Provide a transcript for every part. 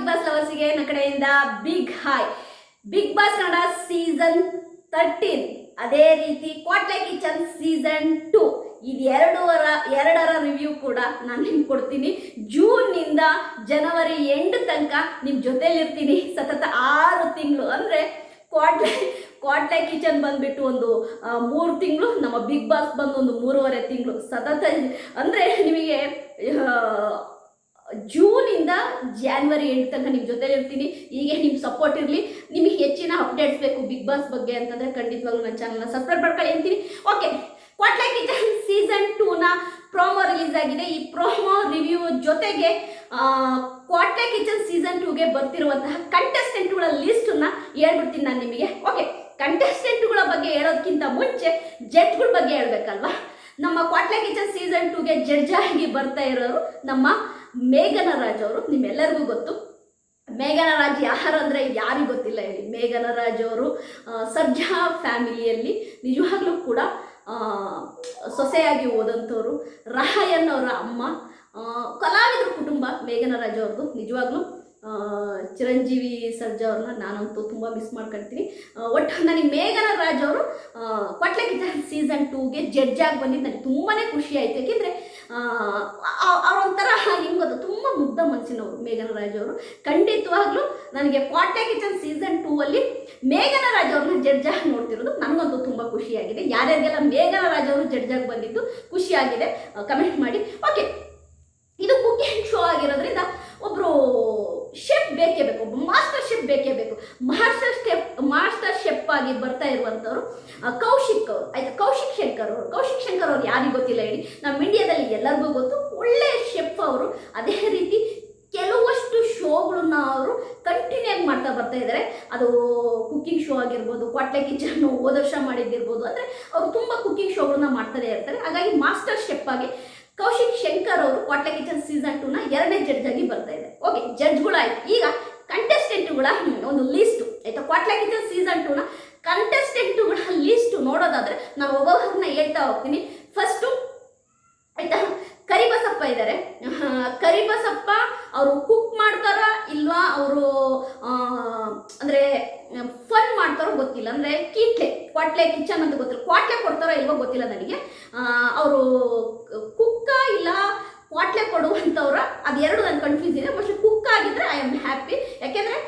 Boss ಲವರ್ಸಿಗೆ ನನ್ನ ಕಡೆಯಿಂದ big hi. Big boss Kannada season 13 ಅದೇ ರೀತಿ ಕ್ವಾಟ್ಲೆ ಕಿಚನ್ ಸೀಸನ್ 2 ಇದು ಎರಡರ ರಿವ್ಯೂ ಕೂಡ ನಾನು ನಿಮ್ಗೆ ಕೊಡ್ತೀನಿ. ಜೂನ್ನಿಂದ ಜನವರಿ ಎಂಡ್ ತನಕ ನಿಮ್ಮ ಜೊತೆಲಿರ್ತೀನಿ. ಸತತ 6 ತಿಂಗಳು ಅಂದರೆ ಕ್ವಾಟ್ಲೆ ಕಿಚನ್ ಬಂದುಬಿಟ್ಟು ಒಂದು 3 ತಿಂಗಳು, ನಮ್ಮ ಬಿಗ್ ಬಾಸ್ ಬಂದು ಒಂದು 3.5 ತಿಂಗಳು ಸತತ. ಅಂದರೆ ನಿಮಗೆ ಜೂನಿಂದ ಜಾನ್ವರಿ ಎಂಡ್ ತನಕ ನಿಮ್ಮ ಜೊತೆ ಇರ್ತೀನಿ. ಹೀಗೆ ನಿಮ್ಮ ಸಪೋರ್ಟ್ ಇರಲಿ. ನಿಮಗೆ ಹೆಚ್ಚಿನ ಅಪ್ಡೇಟ್ಸ್ ಬೇಕು ಬಿಗ್ ಬಾಸ್ ಬಗ್ಗೆ ಅಂತಂದರೆ ಖಂಡಿತವಾಗ್ಲೂ ನನ್ನ ಚಾನಲ್ನ ಸಬ್ಸ್ಕ್ರೈಬ್ ಮಾಡ್ಕೊಳ್ಳಿ ಅಂತೀನಿ. ಓಕೆ, ಕ್ವಾಟ್ಲೆ ಕಿಚನ್ ಸೀಸನ್ 2ನ ಪ್ರೋಮೋ ರಿಲೀಸ್ ಆಗಿದೆ. ಈ ಪ್ರೋಮೋ ರಿವ್ಯೂ ಜೊತೆಗೆ ಕ್ವಾಟ್ಲೆ ಕಿಚನ್ ಸೀಸನ್ 2ಗೆ ಬರ್ತಿರುವಂತಹ ಕಂಟೆಸ್ಟೆಂಟ್ಗಳ ಲಿಸ್ಟನ್ನು ಹೇಳ್ಬಿಡ್ತೀನಿ ನಾನು ನಿಮಗೆ. ಓಕೆ, ಕಂಟೆಸ್ಟೆಂಟ್ಗಳ ಬಗ್ಗೆ ಹೇಳೋದಕ್ಕಿಂತ ಮುಂಚೆ ಜಡ್ಜ್ಗಳ ಬಗ್ಗೆ ಹೇಳ್ಬೇಕಲ್ವಾ. ನಮ್ಮ ಕ್ವಾಟ್ಲೆ ಕಿಚನ್ ಸೀಸನ್ 2ಗೆ ಜಡ್ಜ್ ಆಗಿ ಬರ್ತಾ ಇರೋರು ನಮ್ಮ ಮೇಘನಾ ರಾಜ್ ಅವರು. ನಿಮ್ಮೆಲ್ಲರಿಗೂ ಗೊತ್ತು ಮೇಘನಾ ರಾಜ್ ಯಾರು ಅಂದರೆ ಯಾರಿಗೂ ಗೊತ್ತಿಲ್ಲ ಹೇಳಿ. ಮೇಘನಾ ರಾಜ್ ಅವರು ಸರ್ಜಾ ಫ್ಯಾಮಿಲಿಯಲ್ಲಿ ನಿಜವಾಗ್ಲೂ ಕೂಡ ಸೊಸೆಯಾಗಿ ಹೋದಂಥವ್ರು. ರಾಯನ್ ಅವರ ಅಮ್ಮ, ಕಲಾವಿದರ ಕುಟುಂಬ ಮೇಘನಾ ರಾಜ್ ಅವ್ರದ್ದು. ನಿಜವಾಗ್ಲೂ ಚಿರಂಜೀವಿ ಸರ್ಜಾ ಅವ್ರನ್ನ ನಾನಂತೂ ತುಂಬ ಮಿಸ್ ಮಾಡ್ಕೊಳ್ತೀನಿ. ಒಟ್ಟು ನನಗೆ ಮೇಘನಾ ರಾಜ್ ಅವರು ಕ್ವಾಟ್ಲೆ ಕಿಚನ್ ಸೀಸನ್ 2ಗೆ ಜಡ್ಜ್ ಆಗಿ ಬಂದಿದ್ದು ನನಗೆ ತುಂಬಾ ಖುಷಿ ಆಯಿತು. ಏಕೆಂದರೆ ಅವರೊಂಥರ ಹಿಂಗೆ ಗೊತ್ತು, ತುಂಬ ಮುಗ್ಧ ಮನಸ್ಸಿನವರು ಮೇಘನಾ ರಾಜ್ ಅವರು. ಖಂಡಿತವಾಗ್ಲೂ ನನಗೆ ಕ್ವಾಟ್ಲೆ ಕಿಚನ್ ಸೀಸನ್ 2ಅಲ್ಲಿ ಮೇಘನಾ ರಾಜ್ ಅವ್ರನ್ನ ಜಡ್ಜ್ ಆಗಿ ನೋಡ್ತಿರೋದು ನನಗಂತೂ ತುಂಬ ಖುಷಿಯಾಗಿದೆ. ಯಾರ್ಯಾರಿಗೆಲ್ಲ ಮೇಘನಾ ರಾಜ್ ಅವರು ಜಡ್ಜ್ ಆಗಿ ಬಂದಿದ್ದು ಖುಷಿಯಾಗಿದೆ ಕಮೆಂಟ್ ಮಾಡಿ. ಓಕೆ, ಇದು ಕುಕಿಂಗ್ ಶೋ ಆಗಿರೋದ್ರಿಂದ ಒಬ್ಬರು ಶೆಫ್ ಬೇಕೇ ಬೇಕು, ಒಬ್ಬ ಮಾಸ್ಟರ್ ಶೆಫ್ ಬೇಕೇ ಬೇಕು. ಮಾಸ್ಟರ್ ಶೆಫ್ ಆಗಿ ಬರ್ತಾ ಇರುವಂಥವ್ರು ಕೌಶಿಕ್ ಅವರು. ಆಯ್ತಾ, ಕೌಶಿಕ್ ಶಂಕರ್ ಅವ್ರು ಯಾರಿಗೂ ಗೊತ್ತಿಲ್ಲ ಹೇಳಿ. ನಮ್ಮ ಇಂಡಿಯಾದಲ್ಲಿ ಎಲ್ಲರಿಗೂ ಗೊತ್ತು, ಒಳ್ಳೆಯ ಶೆಫ್ ಅವರು. ಅದೇ ರೀತಿ ಕೆಲವಷ್ಟು ಶೋಗಳನ್ನ ಅವರು ಕಂಟಿನ್ಯೂ ಆಗಿ ಮಾಡ್ತಾ ಬರ್ತಾ ಇದ್ದಾರೆ. ಅದು ಕುಕ್ಕಿಂಗ್ ಶೋ ಆಗಿರ್ಬೋದು, ಕ್ವಾಟ್ಲೆ ಕಿಚನ್ ಹೋದ ವರ್ಷ ಮಾಡಿದ್ದಿರ್ಬೋದು. ಅಂದರೆ ಅವರು ತುಂಬ ಕುಕ್ಕಿಂಗ್ ಶೋಗಳನ್ನ ಮಾಡ್ತಾನೆ ಇರ್ತಾರೆ. ಹಾಗಾಗಿ ಮಾಸ್ಟರ್ ಶೆಫ್ ಆಗಿ ಕೌಶಿಕ್ ಶಂಕರ್ ಅವರು ಕ್ವಾಟ್ಲೆ ಕಿಚನ್ ಸೀಸನ್ 2ನ 2ನೇ ಜಡ್ಜ್ ಆಗಿ ಬರ್ತಾ ಇದೆ. ಓಕೆ, ಜಡ್ಜ್ಗಳಾಯ್ತು. ಈಗ ಕಂಟೆಸ್ಟೆಂಟ್ಗಳ ಒಂದು ಲಿಸ್ಟು ಆಯಿತಾ. ಕ್ವಾಟ್ಲೆ ಕಿಚನ್ ಸೀಸನ್ 2ನ ಕಂಟೆಸ್ಟೆಂಟ್ಗಳ ಲಿಸ್ಟು ನೋಡೋದಾದರೆ ನಾನು ಒಬ್ಬೊಬ್ಬರನ್ನ ಹೇಳ್ತಾ ಹೋಗ್ತೀನಿ. ಫಸ್ಟು ಆಯಿತಾ, ಕರಿಬಸಪ್ಪ ಇದ್ದಾರೆ. ಕರಿಬಸಪ್ಪ ಅವರು ಕುಕ್ ಮಾಡ್ತಾರ ಇಲ್ವಾ, ಅವರು ಅಂದರೆ ಫನ್ ಮಾಡ್ತಾರೋ ಗೊತ್ತಿಲ್ಲ. ಅಂದರೆ ಕ್ವಾಟ್ಲೆ ಕಿಚನ್ ಅಂತ ಗೊತ್ತಿಲ್ಲ, ಕ್ವಾಟ್ಲೆ ಕೊಡ್ತಾರೋ ಇಲ್ವೋ ಗೊತ್ತಿಲ್ಲ ನನಗೆ. ಅವರು ಕುಕ್ಕ ಇಲ್ಲ ಕ್ವಾಟ್ಲೆ ಕೊಡುವಂಥವ್ರ, ಅದೆರಡು ನಾನು ಕನ್ಫ್ಯೂಸ್ ಇದೆ. ಮೋಸ್ಟ್ಲಿ ಕುಕ್ ಆಗಿದ್ರೆ ಐ ಆಮ್ ಹ್ಯಾಪಿ. ಯಾಕೆಂದರೆ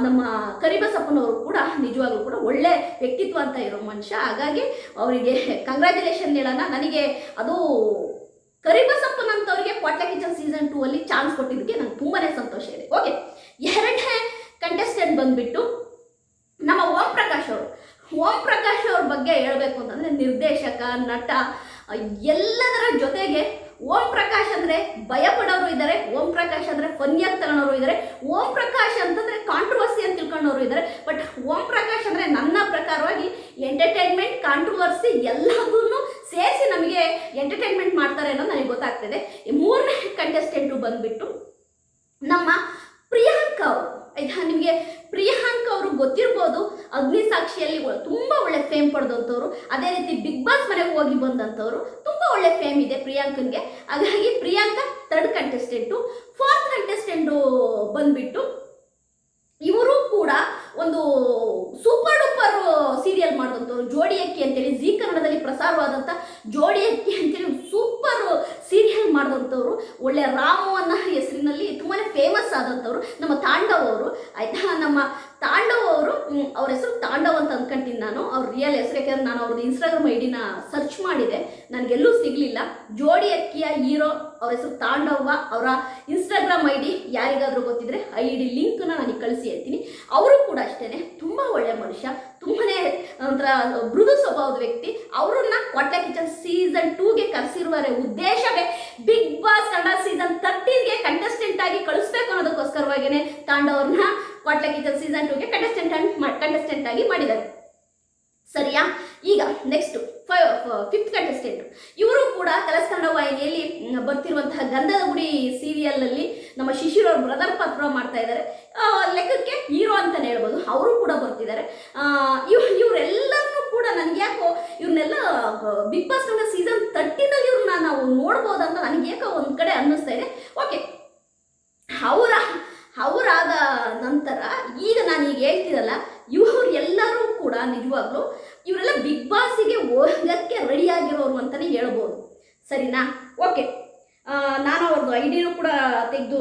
ನಮ್ಮ ಕರಿಬಸಪ್ಪನವರು ಕೂಡ ನಿಜವಾಗ್ಲೂ ಕೂಡ ಒಳ್ಳೆ ವ್ಯಕ್ತಿತ್ವ ಅಂತ ಇರೋ ಮನುಷ್ಯ. ಹಾಗಾಗಿ ಅವರಿಗೆ ಕಂಗ್ರ್ಯಾಚುಲೇಷನ್ ಹೇಳೋಣ. ನನಗೆ ಅದು ಕರಿಬಸಪ್ಪನಂತವರಿಗೆ ಕ್ವಾಟ್ಲೆ ಕಿಚನ್ ಸೀಸನ್ 2ಅಲ್ಲಿ ಚಾನ್ಸ್ ಕೊಟ್ಟಿದ್ದಕ್ಕೆ ನಂಗೆ ತುಂಬಾ ಸಂತೋಷ ಇದೆ. ಓಕೆ, ಎರಡನೇ ಕಂಟೆಸ್ಟೆಂಟ್ ಬಂದುಬಿಟ್ಟು ನಮ್ಮ ಓಂ ಪ್ರಕಾಶ್ ಅವರು. ಓಂ ಪ್ರಕಾಶ್ ಅವ್ರ ಬಗ್ಗೆ ಹೇಳಬೇಕು ಅಂತಂದರೆ ನಿರ್ದೇಶಕ, ನಟ ಎಲ್ಲದರ ಜೊತೆಗೆ ಓಂ ಪ್ರಕಾಶ್ ಅಂದರೆ ಭಯಪಡೋರು ಇದ್ದಾರೆ, ಓಂ ಪ್ರಕಾಶ್ ಅಂದರೆ ಫನ್ಯಾಗಿ ತಗೊಳ್ಳೋರು ಇದ್ದಾರೆ, ಓಂ ಪ್ರಕಾಶ್ ಅಂತಂದರೆ ಕಾಂಟ್ರವರ್ಸಿ ಅಂತ ತಿಳ್ಕೊಂಡವರು ಇದ್ದಾರೆ. ಬಟ್ ಓಂ ಪ್ರಕಾಶ್ ಅಂದರೆ ನನ್ನ ಪ್ರಕಾರವಾಗಿ ಎಂಟರ್ಟೈನ್ಮೆಂಟ್, ಕಾಂಟ್ರವರ್ಸಿ ಎಲ್ಲದನ್ನೂ ಸೇರಿಸಿ ನಮಗೆ ಎಂಟರ್ಟೈನ್ಮೆಂಟ್ ಮಾಡ್ತಾರೆ ಅನ್ನೋದು ನನಗೆ ಗೊತ್ತಾಗ್ತಿದೆ. ಮೂರನೇ ಕಂಟೆಸ್ಟೆಂಟು ಬಂದುಬಿಟ್ಟು ನಮ್ಮ ಪ್ರಿಯಾಂಕ ಅವರು. ಆಯ್ತಾ, ನಿಮಗೆ ಪ್ರಿಯಾಂಕ ಅವರು ಗೊತ್ತಿರ್ಬೋದು, ಅಗ್ನಿಸಾಕ್ಷಿಯಲ್ಲಿ ತುಂಬ ಒಳ್ಳೆ ಫೇಮ್ ಪಡೆದಂಥವ್ರು. ಅದೇ ರೀತಿ ಬಿಗ್ ಬಾಸ್ ಮನೆಗೆ ಹೋಗಿ ಬಂದಂಥವ್ರು. ತುಂಬ ಒಳ್ಳೆ ಫೇಮ್ ಇದೆ ಪ್ರಿಯಾಂಕನ್ಗೆ. ಹಾಗಾಗಿ Priyanka 3rd contestant. 4th contestant ಬಂದುಬಿಟ್ಟು ಇವರು ಕೂಡ ಒಂದು ಸೂಪರ್ ಡೂಪರ್ ಸೀರಿಯಲ್ ಮಾಡಿದಂಥವ್ರು, ಜೋಡಿ ಅಕ್ಕಿ ಅಂತೇಳಿ ಜೀ ಕನ್ನಡದಲ್ಲಿ ಪ್ರಸಾರವಾದಂಥ ಜೋಡಿ ಅಕ್ಕಿ ಅಂತೇಳಿ ಸೂಪರ್ ಸೀರಿಯಲ್ ಮಾಡಿದಂಥವ್ರು. ಒಳ್ಳೆ ರಾಮು ಅನ್ನೋ ಹೆಸರಿನಲ್ಲಿ ತುಂಬಾ ಫೇಮಸ್ ಆದಂಥವ್ರು ನಮ್ಮ ತಾಂಡವ್ ಅವರು. ಆಯಿತಾ, ನಮ್ಮ ತಾಂಡವ್ ಅವರು, ಅವ್ರ ಹೆಸರು ತಾಂಡವ್ ಅಂತ ಅಂದ್ಕೊಂತೀನಿ ನಾನು. ಅವ್ರ ರಿಯಲ್ ಹೆಸರು, ಯಾಕೆಂದ್ರೆ ನಾನು ಅವ್ರದ್ದು ಇನ್ಸ್ಟಾಗ್ರಾಮ್ ಐಡಿನ ಸರ್ಚ್ ಮಾಡಿದೆ, ನನಗೆಲ್ಲೂ ಸಿಗಲಿಲ್ಲ. ಜೋಡಿ ಅಕ್ಕಿಯ ಹೀರೋ ಅವ್ರ ಹೆಸರು ತಾಂಡವ್ವ. ಅವರ ಇನ್ಸ್ಟಾಗ್ರಾಮ್ ಐಡಿ ಯಾರಿಗಾದರೂ ಗೊತ್ತಿದ್ರೆ ಐಡಿ ಲಿಂಕ್ನ ನನಗೆ ಕಳಿಸಿ ಹೇಳ್ತೀನಿ. ಅವರು ಕೂಡ ಅಷ್ಟೇ ತುಂಬ ಒಳ್ಳೆ ಮನುಷ್ಯ, ತುಂಬಾ ಒಂಥರ ಮೃದು ಸ್ವಭಾವದ ವ್ಯಕ್ತಿ. ಅವರನ್ನ ಕ್ವಾಟ್ಲೆ ಕಿಚನ್ ಸೀಸನ್ 2ಗೆ ಕರೆಸಿರುವ ಉದ್ದೇಶವೇ ಬಿಗ್ ಬಾಸ್ ಕನ್ನಡ ಸೀಸನ್ 13ಗೆ ಕಂಟೆಸ್ಟೆಂಟ್ ಆಗಿ ಕಳಿಸ್ಬೇಕು ಅನ್ನೋದಕ್ಕೋಸ್ಕರವಾಗಿಯೇ ತಾಂಡವ್ರನ್ನ ಕ್ವಾಟ್ಲೆ ಕಿಚನ್ ಸೀಸನ್ 2ಗೆ ಕಂಟೆಸ್ಟೆಂಟ್ ಆಗಿ ಮಾಡಿದ್ದಾರೆ. ಸರಿಯಾ? ಈಗ ನೆಕ್ಸ್ಟು 5th ಕಂಟೆಸ್ಟೆಂಟು. ಇವರು ಕೂಡ ಕಲರ್ಸ್ ಕನ್ನಡ ವಾಹಿನಿಯಲ್ಲಿ ಬರ್ತಿರುವಂತಹ ಗಂಧದ ಗುಡಿ ಸೀರಿಯಲ್ನಲ್ಲಿ ನಮ್ಮ ಶಿಶಿರ್ ಅವ್ರ ಬ್ರದರ್ ಪಾತ್ರ ಮಾಡ್ತಾ ಇದ್ದಾರೆ. ಲೆಕ್ಕಕ್ಕೆ ಹೀರೋ ಅಂತಲೇ ಹೇಳ್ಬೋದು. ಅವರು ಕೂಡ ಬರ್ತಿದ್ದಾರೆ. ಇವರೆಲ್ಲರನ್ನೂ ಕೂಡ ನನಗೆ ಯಾಕೋ ಇವ್ರನ್ನೆಲ್ಲ ಬಿಗ್ ಬಾಸ್ ಕನ್ನಡ ಸೀಸನ್ 13ನಲ್ಲಿ ಇವ್ರನ್ನ ನಾವು ನೋಡ್ಬೋದಂತ ನನಗೆ ಯಾಕೋ ಒಂದು ಕಡೆ ಅನ್ನಿಸ್ತಾ ಇದೆ. ಓಕೆ, ಅವರಾದ ಆಗಿರೋರು ಅಂತಲೇ ಹೇಳ್ಬೋದು. ಸರಿನಾ? ಓಕೆ, ನಾನು ಅವ್ರದ್ದು ಐಡಿನೂ ಕೂಡ ತೆಗೆದು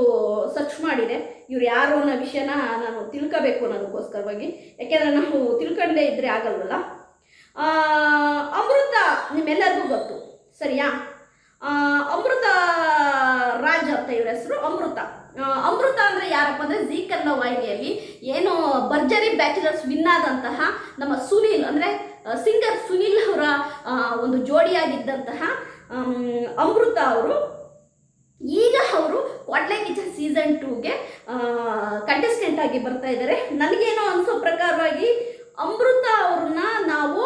ಸರ್ಚ್ ಮಾಡಿದೆ. ಇವ್ರು ಯಾರು ಅನ್ನೋ ವಿಷಯನ ನಾನು ತಿಳ್ಕೋಬೇಕು ಅನ್ನೋದಕ್ಕೋಸ್ಕರವಾಗಿ. ಯಾಕೆಂದರೆ ನಾವು ತಿಳ್ಕೊಂಡೇ ಇದ್ದರೆ ಆಗಲ್ವಲ್ಲ. ಅಮೃತ ನಿಮ್ಮೆಲ್ಲರಿಗೂ ಗೊತ್ತು, ಸರಿಯಾ? ಅಮೃತ ರಾಜ್ ಅಂತ ಇವ್ರ ಹೆಸರು. ಅಮೃತ ಅಂದರೆ ಯಾರಪ್ಪ ಅಂದರೆ ಜೀ ಕನ್ನಡ ವಾಹಿನಿಯಲ್ಲಿ ಏನು ಭರ್ಜರಿ ಬ್ಯಾಚುಲರ್ಸ್ ವಿನ್ ಆದಂತಹ ನಮ್ಮ ಸುನೀಲ್ ಅಂದರೆ ಸಿಂಗರ್ ಸುನೀಲ್ ಅವರ ಒಂದು ಜೋಡಿಯಾಗಿದ್ದಂತಹ ಅಮೃತ ಅವರು ಈಗ ಅವರು ಕ್ವಾಟ್ಲೆ ಕಿಚನ್ ಸೀಸನ್ 2ಗೆ ಕಂಟೆಸ್ಟೆಂಟ್ ಆಗಿ ಬರ್ತಾ ಇದ್ದಾರೆ. ನನಗೇನೋ ಅನಿಸೋ ಪ್ರಕಾರವಾಗಿ ಅಮೃತ ಅವ್ರನ್ನ ನಾವು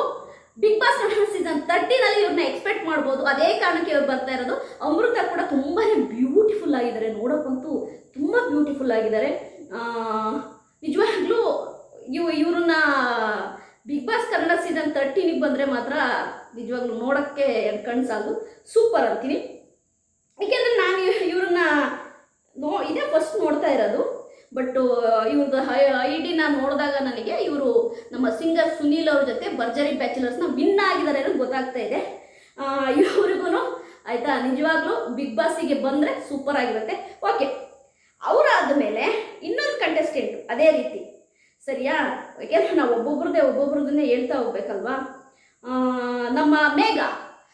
ಬಿಗ್ ಬಾಸ್ ಸೀಸನ್ 13ನಲ್ಲಿ ಇವ್ರನ್ನ ಎಕ್ಸ್ಪೆಕ್ಟ್ ಮಾಡ್ಬೋದು. ಅದೇ ಕಾರಣಕ್ಕೆ ಇವ್ರು ಬರ್ತಾ ಇರೋದು. ಅಮೃತ ಕೂಡ ತುಂಬಾ ಬ್ಯೂಟಿಫುಲ್ ಆಗಿದ್ದಾರೆ, ನೋಡೋಕ್ಕಂತೂ ತುಂಬ ಬ್ಯೂಟಿಫುಲ್ ಆಗಿದ್ದಾರೆ. ನಿಜವಾಗ್ಲೂ ಇವ್ರನ್ನ ಬಿಗ್ ಬಾಸ್ ಕನ್ನಡ ಸೀಸನ್ 13ಗೆ ಬಂದರೆ ಮಾತ್ರ ನಿಜವಾಗ್ಲೂ ನೋಡೋಕ್ಕೆ ಕಣ್ಸಾಲು ಸೂಪರ್ ಅಂತೀನಿ. ಏಕೆಂದರೆ ನಾನು ಇವ್ರನ್ನ ಇದೇ ಫಸ್ಟ್ ನೋಡ್ತಾ ಇರೋದು. ಬಟ್ ಇವ್ರದ್ದು ಐಡಿನ ನೋಡಿದಾಗ ನನಗೆ ಇವರು ನಮ್ಮ ಸಿಂಗರ್ ಸುನೀಲ್ ಅವ್ರ ಜೊತೆ ಭರ್ಜರಿ ಬ್ಯಾಚುಲರ್ಸ್ನ ವಿನ್ ಆಗಿದ್ದಾರೆ ಅನ್ನೋದು ಗೊತ್ತಾಗ್ತಾ ಇದೆ. ಇವ್ರಿಗೂ ಆಯಿತಾ, ನಿಜವಾಗ್ಲೂ ಬಿಗ್ ಬಾಸಿಗೆ ಬಂದರೆ ಸೂಪರ್ ಆಗಿರುತ್ತೆ. ಓಕೆ, ಅವರಾದ ಮೇಲೆ ಇನ್ನೊಂದು ಕಂಟೆಸ್ಟೆಂಟು ಅದೇ ರೀತಿ, ಸರಿಯಾ? ಯಾಕೆಂದರೆ ನಾವು ಒಬ್ಬೊಬ್ರದನ್ನೇ ಹೇಳ್ತಾ ಹೋಗ್ಬೇಕಲ್ವಾ. ನಮ್ಮ ಮೇಘ,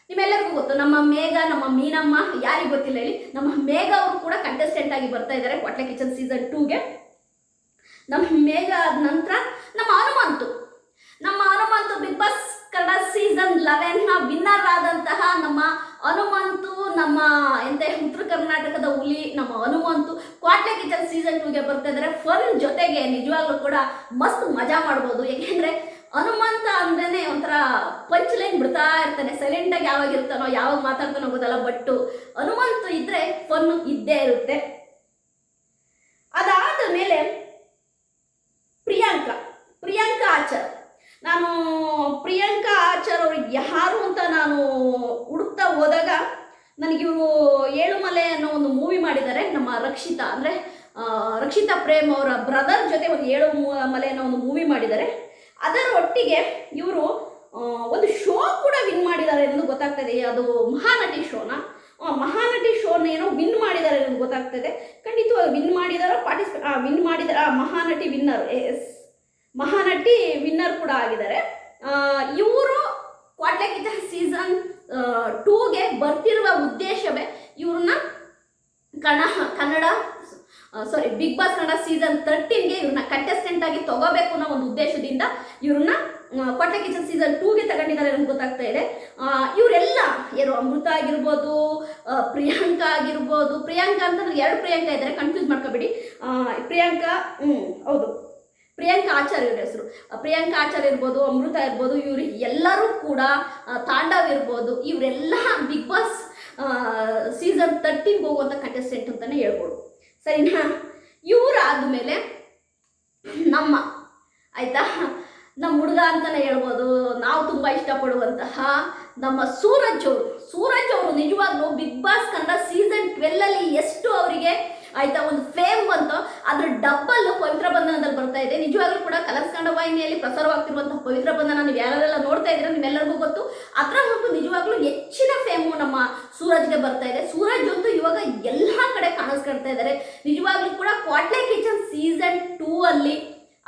ನಿಮ್ಮೆಲ್ಲರಿಗೂ ಗೊತ್ತು, ನಮ್ಮ ಮೇಘ, ನಮ್ಮ ಮೀನಮ್ಮ, ಯಾರಿಗೆ ಗೊತ್ತಿಲ್ಲ ಹೇಳಿ, ನಮ್ಮ ಮೇಘ ಅವರು ಕೂಡ ಕಂಟೆಸ್ಟೆಂಟ್ ಆಗಿ ಬರ್ತಾ ಇದ್ದಾರೆ ಕ್ವಾಟ್ಲೆ ಕಿಚನ್ ಸೀಸನ್ 2ಗೆ. ನಮ್ಮ ಮೇಘ ಆದ ನಂತರ ನಮ್ಮ Hanumanthu Big boss Kannada season 11ನ ವಿನ್ನರ್ ಆದಂತಹ ನಮ್ಮ ಹನುಮಂತು, ನಮ್ಮ ಉತ್ತರ ಕರ್ನಾಟಕದ ಹುಲಿ ನಮ್ಮ ಹನುಮಂತು ಕ್ವಾಟ್ಲೆ ಕಿಚನ್ ಸೀಸನ್ 2ಗೆ ಬರ್ತಾ ಇದ್ದಾರೆ. ಫನ್ ಜೊತೆಗೆ ನಿಜವಾಗ್ಲೂ ಕೂಡ ಮಸ್ತ್ ಮಜಾ ಮಾಡ್ಬೋದು. ಏಕೆಂದರೆ ಹನುಮಂತ ಅಂದ್ರೇ ಒಂಥರ ಪಂಚ್ ಲೈನ್ ಬಿಡ್ತಾ ಇರ್ತಾನೆ, ಸೈಲೆಂಟಾಗಿ ಯಾವಾಗ ಇರ್ತಾನೋ ಯಾವಾಗ ಮಾತಾಡ್ತಾನೋ ಗೊತ್ತಲ್ಲ. ಬಟ್ ಹನುಮಂತು ಇದ್ದರೆ ಫನ್ನು ಇದ್ದೇ ಇರುತ್ತೆ. ಅದಾದ ಮೇಲೆ ಪ್ರಿಯಾಂಕಾ ಆಚಾರ್. ನಾನು ಪ್ರಿಯಾಂಕಾ ಆಚಾರ್ ಅವ್ರಿಗೆ ಯಾರು ಅಂತ ನಾನು ಹುಡುಕ್ತಾ ಹೋದಾಗ ನನಗಿವರು ಏಳುಮಲೆ ಅನ್ನೋ ಒಂದು ಮೂವಿ ಮಾಡಿದ್ದಾರೆ. ನಮ್ಮ ರಕ್ಷಿತಾ ಪ್ರೇಮ್ ಅವರ ಬ್ರದರ್ ಜೊತೆ ಒಂದು ಏಳುಮಲೆ ಅನ್ನೋ ಒಂದು ಮೂವಿ ಮಾಡಿದ್ದಾರೆ. ಅದರ ಒಟ್ಟಿಗೆ ಇವರು ಒಂದು ಶೋ ಕೂಡ ವಿನ್ ಮಾಡಿದ್ದಾರೆ ಅನ್ನೋದು ಗೊತ್ತಾಗ್ತಾ ಇದೆ. ಅದು ಮಹಾನಟಿ ಶೋನ ಏನೋ ವಿನ್ ಮಾಡಿದ್ದಾರೆ ಅನ್ನೋದು ಗೊತ್ತಾಗ್ತಾ ಇದೆ. ಖಂಡಿತವಾಗಿ ವಿನ್ ಮಾಡಿದಾರ ಮಹಾನಟಿ ವಿನ್ನರ್ ಕೂಡ ಆಗಿದ್ದಾರೆ. ಇವರು ಕ್ವಾಟ್ಲೆ ಕಿಚನ್ ಸೀಸನ್ 2ಗೆ ಬರ್ತಿರುವ ಉದ್ದೇಶವೇ ಇವ್ರನ್ನ ಬಿಗ್ ಬಾಸ್ ಕನ್ನಡ ಸೀಸನ್ 13ಗೆ ಇವ್ರನ್ನ ಕಂಟೆಸ್ಟೆಂಟ್ ಆಗಿ ತಗೋಬೇಕು ಅನ್ನೋ ಒಂದು ಉದ್ದೇಶದಿಂದ ಇವ್ರನ್ನ ಕ್ವಾಟ್ಲೆ ಕಿಚನ್ ಸೀಸನ್ 2ಗೆ ತಗೊಂಡಿದ್ದಾರೆ ಅಂತ ಗೊತ್ತಾಗ್ತಾ ಇದೆ. ಇವರೆಲ್ಲ ಏನು ಅಮೃತ ಆಗಿರ್ಬೋದು, ಪ್ರಿಯಾಂಕಾ ಆಗಿರ್ಬೋದು, ಪ್ರಿಯಾಂಕಾ ಅಂತ ನನಗೆ 2 ಪ್ರಿಯಾಂಕಾ ಇದ್ದಾರೆ, ಕನ್ಫ್ಯೂಸ್ ಮಾಡ್ಕೋಬೇಡಿ. ಪ್ರಿಯಾಂಕಾ ಆಚಾರ್ ಇವ್ರ ಹೆಸರು. ಪ್ರಿಯಾಂಕಾ ಆಚಾರ್ ಇರ್ಬೋದು, ಅಮೃತ ಇರ್ಬೋದು, ಇವರು ಎಲ್ಲರೂ ಕೂಡ ತಾಂಡವ್ ಇರ್ಬೋದು, ಇವರೆಲ್ಲ ಬಿಗ್ ಬಾಸ್ ಸೀಸನ್ 13ಗೆ ಹೋಗುವಂಥ ಕಂಟೆಸ್ಟೆಂಟ್ ಅಂತಲೇ ಹೇಳ್ಬೋದು. ಸರಿನಾ? ಇವರಾದಮೇಲೆ ನಮ್ಮ ಹುಡುಗ ಅಂತಲೇ ಹೇಳ್ಬೋದು, ನಾವು ತುಂಬ ಇಷ್ಟಪಡುವಂತಹ ನಮ್ಮ ಸೂರಜ್ ಅವರು ನಿಜವಾಗ್ಲೂ ಬಿಗ್ ಬಾಸ್ ಕನ್ನಡ ಸೀಸನ್ 12ಅಲ್ಲಿ ಎಷ್ಟು ಅವರಿಗೆ ಒಂದು ಫೇಮ್ ಬಂತು, ಅದ್ರ ಡಬ್ಬಲ್ ಪವಿತ್ರ ಬಂಧನದಲ್ಲಿ ಬರ್ತಾ ಇದೆ. ನಿಜವಾಗ್ಲೂ ಕೂಡ ಕಲರ್ಸ್ ಕನ್ನಡ ವಾಹಿನಿಯಲ್ಲಿ ಪ್ರಸಾರವಾಗ್ತಿರುವಂತಹ ಪವಿತ್ರ ಬಂಧನ ನೀವು ಯಾರೆಲ್ಲ ನೋಡ್ತಾ ಇದ್ದೀರಾ ನಿಮ್ಮೆಲ್ಲರಿಗೂ ಗೊತ್ತು. ಅದರ ಹೊರತು ನಿಜವಾಗ್ಲೂ ಹೆಚ್ಚಿನ ಫೇಮು ನಮ್ಮ ಸೂರಜ್ಗೆ ಬರ್ತಾ ಇದೆ. ಸೂರಜ್ ಅಂತೂ ಇವಾಗ ಎಲ್ಲ ಕಡೆ ಕಾಣಿಸ್ಕೊಳ್ತಾ ಇದ್ದಾರೆ. ನಿಜವಾಗ್ಲೂ ಕೂಡ ಕ್ವಾಟ್ಲೆ ಕಿಚನ್ ಸೀಸನ್ 2ಅಲ್ಲಿ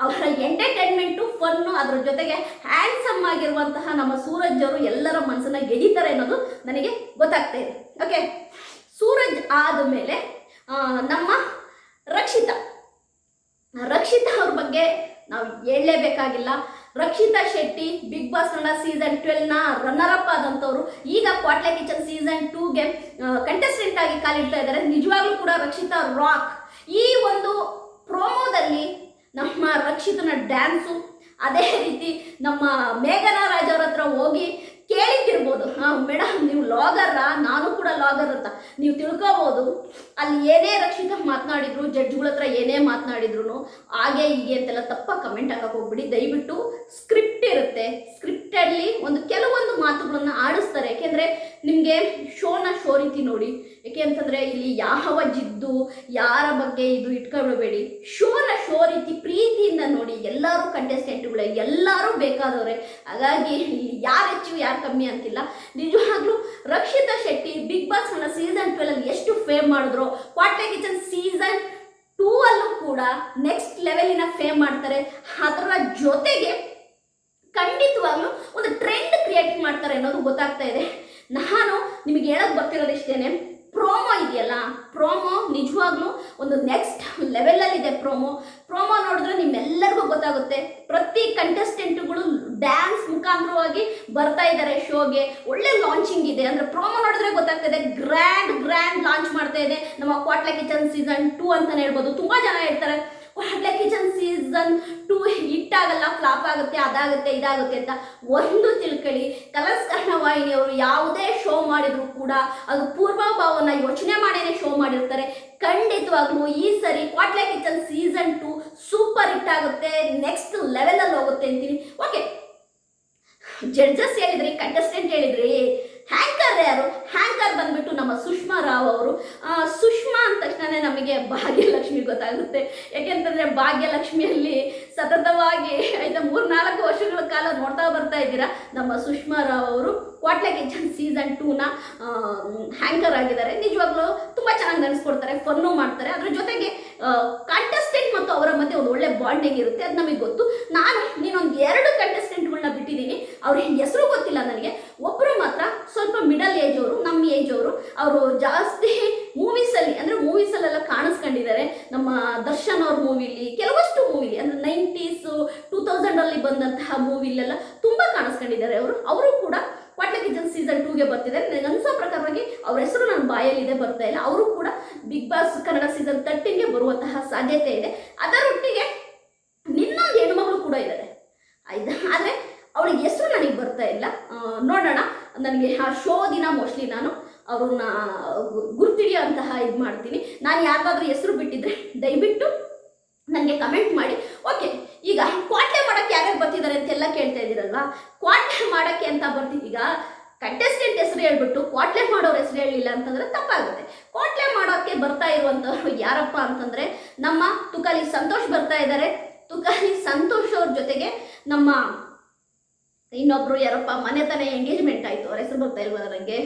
ಅವರ ಎಂಟರ್ಟೈನ್ಮೆಂಟು, ಫನ್ನು, ಅದರ ಜೊತೆಗೆ ಹ್ಯಾಂಡ್ಸಮ್ ಆಗಿರುವಂತಹ ನಮ್ಮ ಸೂರಜ್ ಅವರು ಎಲ್ಲರ ಮನಸ್ಸನ್ನ ಗೆದಿತಾರೆ ಅನ್ನೋದು ನನಗೆ ಗೊತ್ತಾಗ್ತಾ ಇದೆ. ಓಕೆ, ಸೂರಜ್ ಆದಮೇಲೆ ನಮ್ಮ ರಕ್ಷಿತಾ ಅವ್ರ ಬಗ್ಗೆ ನಾವು ಹೇಳಲೇಬೇಕಾಗಿಲ್ಲ. Rakshitha Shetty big boss Kannada season 12ನ ರನ್ನರ್ ಅಪ್ ಆದಂಥವ್ರು ಈಗ ಕ್ವಾಟ್ಲೆ ಕಿಚನ್ ಸೀಸನ್ 2ಗೆ ಕಂಟೆಸ್ಟೆಂಟ್ ಆಗಿ ಕಾಲಿಡ್ತಾ ಇದ್ದಾರೆ. ನಿಜವಾಗ್ಲೂ ಕೂಡ ರಕ್ಷಿತಾ ರಾಕ್. ಈ ಒಂದು ಪ್ರೋಮೋದಲ್ಲಿ ನಮ್ಮ ರಕ್ಷಿತನ ಡ್ಯಾನ್ಸು, ಅದೇ ರೀತಿ ನಮ್ಮ ಮೇಘನಾ ರಾಜ್ ಅವ್ರ ಹತ್ರ ಹೋಗಿ ಕೇಳಿದ್ದಿರ್ಬೋದು, ಮೇಡಮ್ ನೀವು ಲಾಗರ್ರಾ, ನಾನು ಕೂಡ ಲಾಗರ್ ಅಂತ ನೀವು ತಿಳ್ಕೊಬೋದು. ಅಲ್ಲಿ ಏನೇ ರಕ್ಷಿತ ಮಾತನಾಡಿದ್ರು, ಜಡ್ಜ್ಗಳ ಹತ್ರ ಏನೇ ಮಾತನಾಡಿದ್ರು ಹಾಗೆ ಹೀಗೆ ಅಂತೆಲ್ಲ ತಪ್ಪಾಗಿ ಕಮೆಂಟ್ ಹಾಕಕ್ಕೆ ಹೋಗ್ಬಿಡಿ. ದಯವಿಟ್ಟು ಸ್ಕ್ರಿಪ್ಟ್ ಇರುತ್ತೆ, ಸ್ಕ್ರಿಪ್ಟಲ್ಲಿ ಕೆಲವೊಂದು ಮಾತುಗಳನ್ನು ಆಡಿಸ್ತಾರೆ. ಯಾಕೆಂದರೆ ನಿಮಗೆ ಶೋ ರೀತಿ ನೋಡಿ. ಯಾಕೆ ಅಂತಂದರೆ ಇಲ್ಲಿ ಯಾವ ಜಿದ್ದು ಇದು ಯಾರ ಬಗ್ಗೆ ಇದು ಇಟ್ಕೊಳ್ಬೇಡಿ. ಶೋ ರೀತಿ ಪ್ರೀತಿಯಿಂದ ನೋಡಿ. ಎಲ್ಲರೂ ಕಂಟೆಸ್ಟೆಂಟ್ಗಳೇ, ಎಲ್ಲರೂ ಬೇಕಾದವ್ರೆ. ಹಾಗಾಗಿ ಇಲ್ಲಿ ಯಾರು ಹೆಚ್ಚು ಯಾರು ಕಮ್ಮಿ ಅಂತಿಲ್ಲ. ನಿಜವಾಗ್ಲೂ Rakshita Shetty big boss season 12 ಎಷ್ಟು ಫೇಮ್ ಮಾಡಿದ್ರು. ಕ್ವಾಟ್ಲೆ ಕಿಚನ್ ಸೀಸನ್ 2 ಅಲ್ಲೂ ಕೂಡ ನೆಕ್ಸ್ಟ್ ಲೆವೆಲಿನ ಫೇಮ್ ಮಾಡ್ತಾರೆ. ಅದರ ಜೊತೆಗೆ ಖಂಡಿತವಾಗ್ಲೂ ಒಂದು ಟ್ರೆಂಡ್ ಕ್ರಿಯೇಟ್ ಮಾಡ್ತಾರೆ ಅನ್ನೋದು ಗೊತ್ತಾಗ್ತಾ ಇದೆ. ನಾನು ನಿಮಗೆ ಹೇಳಕ್ ಬರ್ತಿರೋದು ಇಷ್ಟೇನೆ, ಪ್ರೋಮೋ ಇದೆಯಲ್ಲ, ಪ್ರೋಮೋ ನಿಜವಾಗ್ಲೂ ಒಂದು ನೆಕ್ಸ್ಟ್ ಲೆವೆಲಲ್ಲಿದೆ. ಪ್ರೋಮೋ ನೋಡಿದ್ರೆ ನಿಮ್ಮೆಲ್ಲರಿಗೂ ಗೊತ್ತಾಗುತ್ತೆ. ಪ್ರತಿ ಕಂಟೆಸ್ಟೆಂಟ್ಗಳು ಡ್ಯಾನ್ಸ್ ಮುಖಾಂತರವಾಗಿ ಬರ್ತಾ ಇದ್ದಾರೆ ಶೋಗೆ. ಒಳ್ಳೆ ಲಾಂಚಿಂಗ್ ಇದೆ. ಅಂದರೆ ಪ್ರೋಮೋ ನೋಡಿದ್ರೆ ಗೊತ್ತಾಗ್ತದೆ. ಗ್ರ್ಯಾಂಡ್ ಲಾಂಚ್ ಮಾಡ್ತಾ ಇದೆ ನಮ್ಮ ಕ್ವಾಟ್ಲೆ ಕಿಚನ್ ಸೀಸನ್ 2 ಅಂತಲೇ ಹೇಳ್ಬೋದು. ತುಂಬ ಜನ ಹೇಳ್ತಾರೆ ಕ್ವಾಟ್ಲೆ ಕಿಚನ್ ಸೀಸನ್ 2 ಹಿಟ್ ಆಗಲ್ಲ, ಫ್ಲಾಪ್ ಆಗುತ್ತೆ, ಅದಾಗುತ್ತೆ ಇದಾಗುತ್ತೆ ಅಂತ. ಒಂದು ತಿಳ್ಕೊಳ್ಳಿ, ಕಲರ್ಸ್ ಕನ್ನಡ ವಾಹಿನಿಯವರು ಯಾವುದೇ ಶೋ ಮಾಡಿದ್ರು ಕೂಡ ಅದು ಪೂರ್ವಭಾವನ ಯೋಚನೆ ಮಾಡಿನೇ ಶೋ ಮಾಡಿರ್ತಾರೆ. ಖಂಡಿತವಾಗ್ಲೂ ಈ ಸರಿ ಕ್ವಾಟ್ಲೆ ಕಿಚನ್ ಸೀಸನ್ 2 ಸೂಪರ್ ಹಿಟ್ ಆಗುತ್ತೆ, ನೆಕ್ಸ್ಟ್ ಲೆವೆಲಲ್ಲಿ ಹೋಗುತ್ತೆ ಅಂತೀನಿ. ಓಕೆ, ಜಡ್ಜಸ್ ಹೇಳಿದ್ರಿ, ಕಂಟೆಸ್ಟೆಂಟ್ ಹೇಳಿದ್ರಿ, ಹ್ಯಾಂಕರ್ ಯಾರು? ಹ್ಯಾಂಕರ್ ಬಂದ್ಬಿಟ್ಟು ನಮ್ಮ ಸುಷ್ಮಾ ರಾವ್ ಅವರು. ಸುಷ್ಮಾ ಅಂದ ತಕ್ಷಣ ನಮಗೆ ಭಾಗ್ಯಲಕ್ಷ್ಮಿ ಗೊತ್ತಾಗುತ್ತೆ. ಯಾಕೆಂತಂದರೆ ಭಾಗ್ಯಲಕ್ಷ್ಮಿಯಲ್ಲಿ ಸತತವಾಗಿ 3-4 ವರ್ಷಗಳ ಕಾಲ ನೋಡ್ತಾ ಬರ್ತಾ ಇದ್ದೀರಾ. ನಮ್ಮ ಸುಷ್ಮಾ ರಾವ್ ಅವರು ಕ್ವಾಟ್ಲೆ ಕಿಚನ್ ಸೀಸನ್ 2ನ ಹ್ಯಾಂಕರ್ ಆಗಿದ್ದಾರೆ. ನಿಜವಾಗ್ಲೂ ತುಂಬ ಚೆನ್ನಾಗಿ ನಡೆಸ್ಕೊಡ್ತಾರೆ, ಫನ್ನು ಮಾಡ್ತಾರೆ. ಅದ್ರ ಜೊತೆಗೆ ಕಂಟೆಸ್ಟೆಂಟ್ ಮತ್ತು ಅವರ ಮಧ್ಯೆ ಒಂದು ಒಳ್ಳೆ ಬಾಂಡಿಂಗ್ ಇರುತ್ತೆ, ಅದು ನಮಗೆ ಗೊತ್ತು. ನೀನೊಂದು 2 ಕಂಟೆಸ್ಟೆಂಟ್ಗಳನ್ನ ಬಿಟ್ಟಿದ್ದೀನಿ, ಅವ್ರ ಹೆಸರು ಗೊತ್ತಿಲ್ಲ ನನಗೆ. ಒಬ್ಬರು ಮಾತ್ರ ಸ್ವಲ್ಪ ಮಿಡಲ್ ಏಜ್ ಅವರು, ನಮ್ಮ ಏಜ್ ಅವರು ಜಾಸ್ತಿ ಮೂವೀಸಲ್ಲೆಲ್ಲ ಕಾಣಿಸ್ಕೊಂಡಿದ್ದಾರೆ. ನಮ್ಮ ದರ್ಶನ್ ಅವ್ರ ಮೂವಿಲಿ, ಕೆಲವಷ್ಟು ಮೂವಿಲಿ ಅಂದರೆ 90s 2000 ಬಂದಂತಹ ಮೂವಿಲೆಲ್ಲ ತುಂಬ ಕಾಣಿಸ್ಕೊಂಡಿದ್ದಾರೆ ಅವರು ಕೂಡ ಕ್ವಾಟ್ಲೆ ಕಿಚನ್ ಸೀಸನ್ 2ಗೆ ಬರ್ತಿದ್ದಾರೆ. ನನಗೆ ಅನ್ಸೋ ಪ್ರಕಾರವಾಗಿ ಅವ್ರ ಹೆಸರು ನನ್ನ ಬಾಯಲ್ಲಿದೆ, ಬರ್ತಾ ಇಲ್ಲ. ಅವರು ಕೂಡ ಬಿಗ್ ಬಾಸ್ ಕನ್ನಡ ಸೀಸನ್ 13ಗೆ ಬರುವಂತಹ ಸಾಧ್ಯತೆ ಇದೆ. ಅದರೊಟ್ಟಿಗೆ ನಿನ್ನೊಂದು ಹೆಣ್ಮಗಳು ಕೂಡ ಇದ್ದಾರೆ ಆಯ್ತಾ, ಆದರೆ ಅವಳಿಗೆ ಹೆಸರು ನನಗೆ ಬರ್ತಾ ಇಲ್ಲ. ನೋಡೋಣ, ನನಗೆ ಆ ಶೋ ದಿನ ಮೋಸ್ಟ್ಲಿ ನಾನು ಅವ್ರನ್ನ ಗುರ್ತಿಡಿಯೋಂತಹ ಇದು ಮಾಡ್ತೀನಿ. ನಾನು ಯಾರಿಗಾದ್ರೂ ಹೆಸರು ಬಿಟ್ಟಿದ್ರೆ ದಯವಿಟ್ಟು ನನಗೆ ಕಮೆಂಟ್ ಮಾಡಿ. ಓಕೆ, ಈಗ ಕ್ವಾಟ್ಲೆ ಮಾಡೋಕ್ಕೆ ಯಾರ್ಯಾರು ಬರ್ತಿದ್ದಾರೆ ಅಂತೆಲ್ಲ ಕೇಳ್ತಾ ಇದ್ದೀರಲ್ವಾ. ಕ್ವಾಟ್ಲೆ ಮಾಡೋಕ್ಕೆ ಅಂತ ಬರ್ತೀವಿ. ಈಗ ಕಂಟೆಸ್ಟೆಂಟ್ ಹೆಸರು ಹೇಳ್ಬಿಟ್ಟು ಕ್ವಾಟ್ಲೆ ಮಾಡೋರ ಹೆಸರು ಹೇಳಲಿಲ್ಲ ಅಂತಂದರೆ ತಪ್ಪಾಗುತ್ತೆ. ಕ್ವಾಟ್ಲೆ ಮಾಡೋಕ್ಕೆ ಬರ್ತಾ ಇರುವಂಥವ್ರು ಯಾರಪ್ಪ ಅಂತಂದರೆ ನಮ್ಮ ತುಕಾಲಿ ಸಂತೋಷ್ ಬರ್ತಾ ಇದ್ದಾರೆ. ತುಕಾಲಿ ಸಂತೋಷ್ ಅವ್ರ ಜೊತೆಗೆ ನಮ್ಮ ಇನ್ನೊಬ್ಬರು ಯಾರಪ್ಪ ಮನೆತನ ಎಂಗೇಜ್ಮೆಂಟ್ ಆಯಿತು, ಅವ್ರ ಹೆಸರು ಬರ್ತಾ ಇಲ್ವ ನನಗೆ,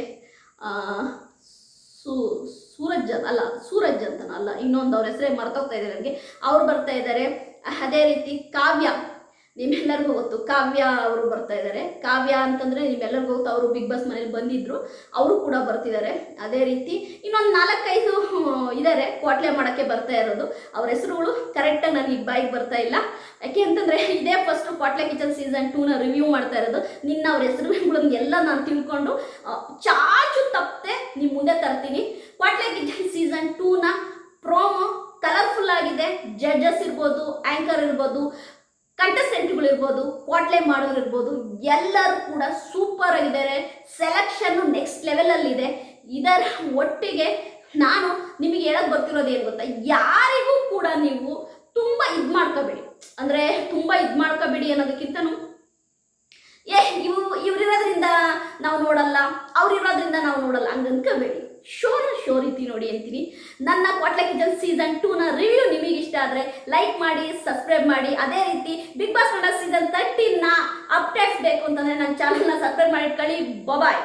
ಸೂರಜ್ ಅಂತನಲ್ಲ, ಇನ್ನೊಂದು ಅವ್ರ ಹೆಸರೇ ಮರ್ತೋಗ್ತಾ ಇದೆ ನನಗೆ. ಅವ್ರು ಬರ್ತಾ ಇದ್ದಾರೆ. ಅದೇ ರೀತಿ ಕಾವ್ಯ, ನಿಮ್ಮೆಲ್ಲರಿಗೂ ಗೊತ್ತು, ಕಾವ್ಯ ಅವರು ಬರ್ತಾ ಇದ್ದಾರೆ. ಕಾವ್ಯ ಅಂತಂದರೆ ನಿಮ್ಮೆಲ್ಲರಿಗೂ ಗೊತ್ತು, ಅವರು ಬಿಗ್ ಬಾಸ್ ಮನೇಲಿ ಬಂದಿದ್ದರು, ಅವರು ಕೂಡ ಬರ್ತಿದ್ದಾರೆ. ಅದೇ ರೀತಿ ಇನ್ನೊಂದು 4-5 ಇದ್ದಾರೆ ಕ್ವಾಟ್ಲೆ ಮಾಡೋಕ್ಕೆ ಬರ್ತಾ ಇರೋದು. ಅವ್ರ ಹೆಸರುಗಳು ಕರೆಕ್ಟಾಗಿ ನನಗೆ ಬಾಯಿಗೆ ಬರ್ತಾ ಇಲ್ಲ. ಯಾಕೆ ಅಂತಂದರೆ ಇದೇ ಫಸ್ಟು ಕ್ವಾಟ್ಲೆ ಕಿಚನ್ ಸೀಸನ್ 2ನ ರಿವ್ಯೂ ಮಾಡ್ತಾ ಇರೋದು. ಅವ್ರ ಹೆಸರುಗಳನ್ನೆಲ್ಲ ನಾನು ತಿಳ್ಕೊಂಡು ಚಾಚು ತಪ್ಪದೆ ನಿಮ್ಮ ಮುಂದೆ ತರ್ತೀನಿ. ಕ್ವಾಟ್ಲೆ ಕಿಚನ್ ಸೀಸನ್ 2ನ ಪ್ರೋಮೋ ಕಲರ್ಫುಲ್ ಆಗಿದೆ. ಜಡ್ಜಸ್ ಇರ್ಬೋದು, ಆ್ಯಂಕರ್ ಇರ್ಬೋದು, ಕಂಟೆಸ್ಟೆಂಟ್ಗಳು ಇರ್ಬೋದು, ಕ್ವಾಟ್ಲೆ ಮಾಡೋರು ಇರ್ಬೋದು, ಎಲ್ಲರೂ ಕೂಡ ಸೂಪರ್ ಆಗಿದ್ದಾರೆ. ಸೆಲೆಕ್ಷನ್ನು ನೆಕ್ಸ್ಟ್ ಲೆವೆಲಲ್ಲಿದೆ. ಇದರ ಒಟ್ಟಿಗೆ ನಾನು ನಿಮಗೆ ಹೇಳಕ್ಕೆ ಬರ್ತಿರೋದು ಏನು ಗೊತ್ತಾ, ಯಾರಿಗೂ ಕೂಡ ನೀವು ತುಂಬ ಇದು ಮಾಡ್ಕೋಬೇಡಿ. ಅಂದರೆ ತುಂಬ ಇದು ಮಾಡ್ಕೋಬೇಡಿ ಅನ್ನೋದಕ್ಕಿಂತನೂ ಇವ್ರಿರೋದ್ರಿಂದ ನಾವು ನೋಡಲ್ಲ, ಅವ್ರಿರೋದ್ರಿಂದ ನಾವು ನೋಡಲ್ಲ ಹಂಗೆ ಅನ್ಕೋಬೇಡಿ. ಶೋ ರೀತಿ ನೋಡಿ ಅಂತೀನಿ. ನನ್ನ ಕ್ವಾಟ್ಲೆ ಕಿಚನ್ ಸೀಸನ್ 2ನ ರಿವ್ಯೂ ನಿಮಗೆ ಇಷ್ಟ ಆದರೆ ಲೈಕ್ ಮಾಡಿ, ಸಬ್ಸ್ಕ್ರೈಬ್ ಮಾಡಿ. ಅದೇ ರೀತಿ ಬಿಗ್ ಬಾಸ್ ಕನ್ನಡ ಸೀಸನ್ 13ನ ಅಪ್ಡೇಟ್ಸ್ ಬೇಕು ಅಂತಂದರೆ ನನ್ನ ಚಾನಲ್ನ ಸಬ್ಸ್ಕ್ರೈಬ್ ಮಾಡಿ ಇಟ್ಕೊಳ್ಳಿ. ಬಾಯ್.